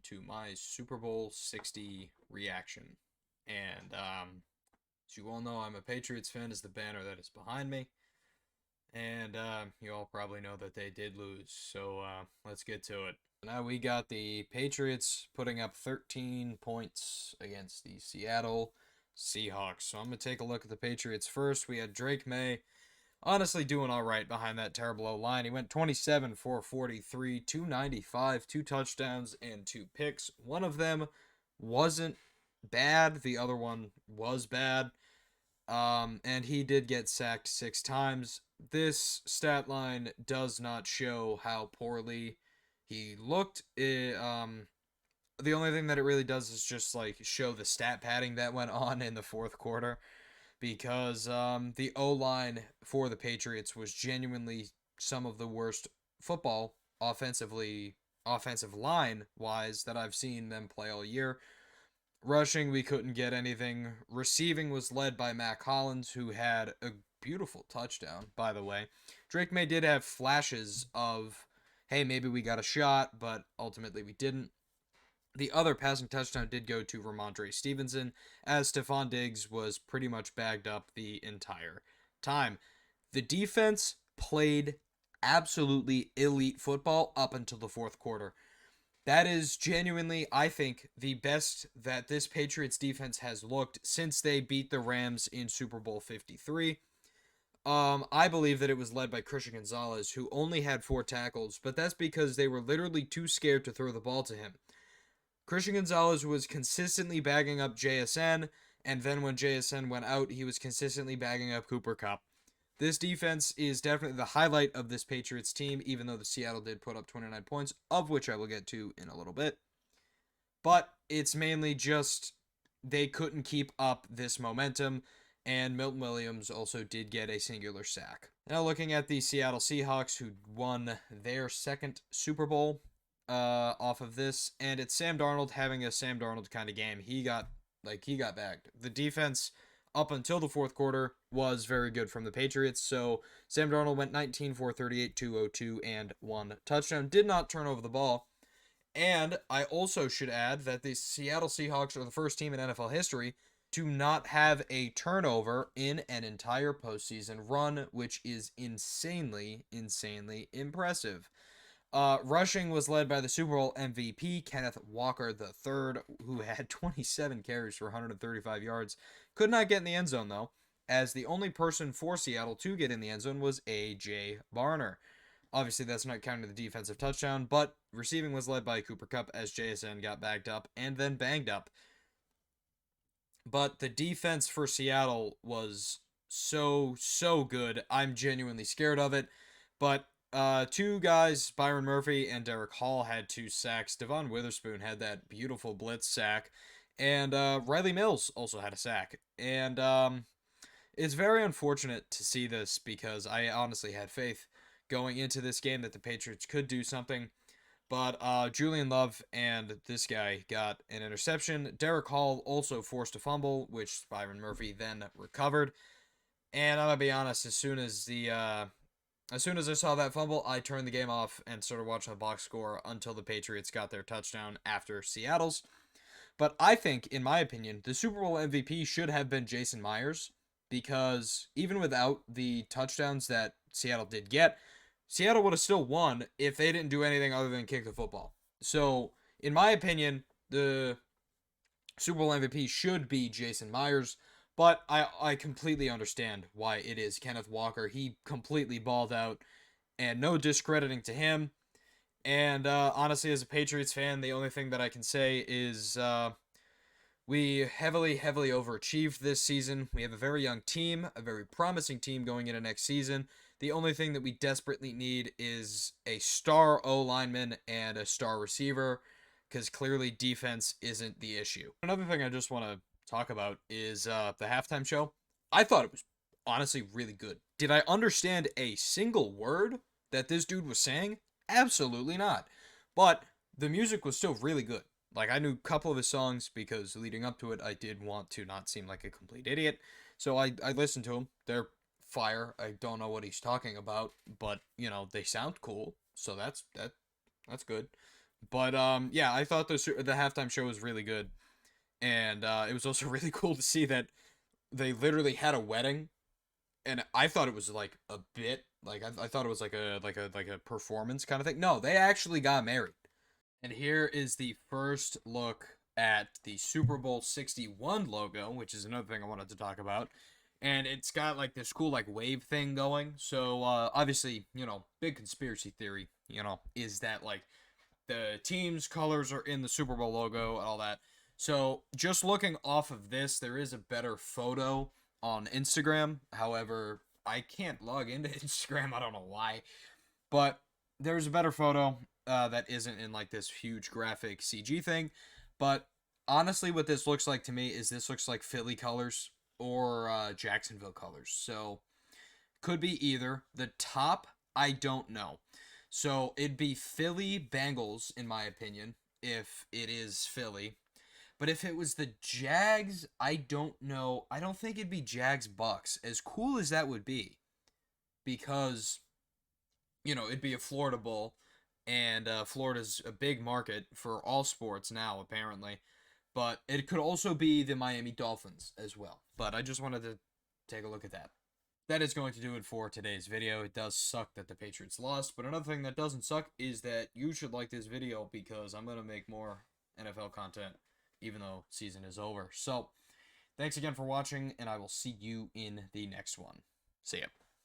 to my Super Bowl 60 reaction. And as you all know, I'm a Patriots fan, is the banner that is behind me. And you all probably know that they did lose. So let's get to it. Now we got the Patriots putting up 13 points against the Seattle Seahawks. So I'm going to take a look at the Patriots first. We had Drake May honestly doing all right behind that terrible O-line. He went 27 for 43, 295, two touchdowns, and two picks. One of them wasn't bad. The other one was bad. And he did get sacked 6 times. This stat line does not show how poorly he looked. The only thing that it really does is just like show the stat padding that went on in the fourth quarter, because the O-line for the Patriots was genuinely some of the worst football offensive line wise that I've seen them play all year. Rushing, we couldn't get anything. Receiving was led by Matt Collins, who had a beautiful touchdown, by the way. Drake May did have flashes of, hey, maybe we got a shot, but ultimately we didn't. The other passing touchdown did go to Ramondre Stevenson, as Stephon Diggs was pretty much bagged up the entire time. The defense played absolutely elite football up until the fourth quarter. That is genuinely, I think, the best that this Patriots defense has looked since they beat the Rams in Super Bowl 53. I believe that it was led by Christian Gonzalez, who only had 4 tackles, but that's because they were literally too scared to throw the ball to him. Christian Gonzalez was consistently bagging up JSN, and then when JSN went out, he was consistently bagging up Cooper Kupp. This defense is definitely the highlight of this Patriots team, even though the Seattle did put up 29 points, of which I will get to in a little bit. But it's mainly just they couldn't keep up this momentum, and Milton Williams also did get a singular sack. Now looking at the Seattle Seahawks, who won their second Super Bowl off of this, and it's Sam Darnold having a Sam Darnold kind of game. He got bagged. The defense up until the fourth quarter was very good from the Patriots. So Sam Darnold went 19 for 38, 202, and 1 touchdown. Did not turn over the ball. And I also should add that the Seattle Seahawks are the first team in NFL history to not have a turnover in an entire postseason run, which is insanely impressive. Rushing was led by the Super Bowl MVP, Kenneth Walker III, who had 27 carries for 135 yards. Could not get in the end zone, though, as the only person for Seattle to get in the end zone was A.J. Barner. Obviously, that's not counting the defensive touchdown, but receiving was led by Cooper Kupp as JSN got bagged up and then banged up. But the defense for Seattle was so good. I'm genuinely scared of it. But 2 guys, Byron Murphy and Derek Hall, had 2 sacks. Devon Witherspoon had that beautiful blitz sack. And Riley Mills also had a sack. And it's very unfortunate to see this, because I honestly had faith going into this game that the Patriots could do something. But Julian Love and this guy got an interception. Derek Hall also forced a fumble, which Byron Murphy then recovered. And I'm going to be honest, as soon as I saw that fumble, I turned the game off and started watching the box score until the Patriots got their touchdown after Seattle's. But I think, in my opinion, the Super Bowl MVP should have been Jason Myers, because even without the touchdowns that Seattle did get, Seattle would have still won if they didn't do anything other than kick the football. So, in my opinion, the Super Bowl MVP should be Jason Myers, but I completely understand why it is Kenneth Walker. He completely balled out, and no discrediting to him. And honestly, as a Patriots fan, the only thing that I can say is we heavily overachieved this season. We have a very young team, a very promising team going into next season. The only thing that we desperately need is a star O-lineman and a star receiver, because clearly defense isn't the issue. Another thing I just want to talk about is the halftime show. I thought it was honestly really good. Did I understand a single word that this dude was saying? Absolutely not. But the music was still really good. Like, I knew a couple of his songs because leading up to it, I did want to not seem like a complete idiot. So I listened to them. They're fire. I don't know what he's talking about, but, you know, they sound cool. So that's good. But yeah, I thought the halftime show was really good, and it was also really cool to see that they literally had a wedding, and I thought it was like a bit, like I thought it was like a performance kind of thing. No, they actually got married. And here is the first look at the Super Bowl 61 logo, which is another thing I wanted to talk about. And it's got like this cool like wave thing going. So obviously, big conspiracy theory, is that like the team's colors are in the Super Bowl logo and all that. So just looking off of this, there is a better photo on Instagram. However, I can't log into Instagram. I don't know why. But there's a better photo that isn't in like this huge graphic CG thing. But honestly, what this looks like to me is this looks like Philly colors or Jacksonville colors. So could be either. The top, I don't know. So it'd be Philly Bengals, in my opinion, if it is Philly. But if it was the Jags, I don't know. I don't think it'd be Jags Bucks. As cool as that would be, because it'd be a Florida Bowl, and Florida's a big market for all sports now, apparently. But it could also be the Miami Dolphins as well. But I just wanted to take a look at that. That is going to do it for today's video. It does suck that the Patriots lost, but another thing that doesn't suck is that you should like this video because I'm going to make more NFL content even though season is over. So, thanks again for watching, and I will see you in the next one. See ya.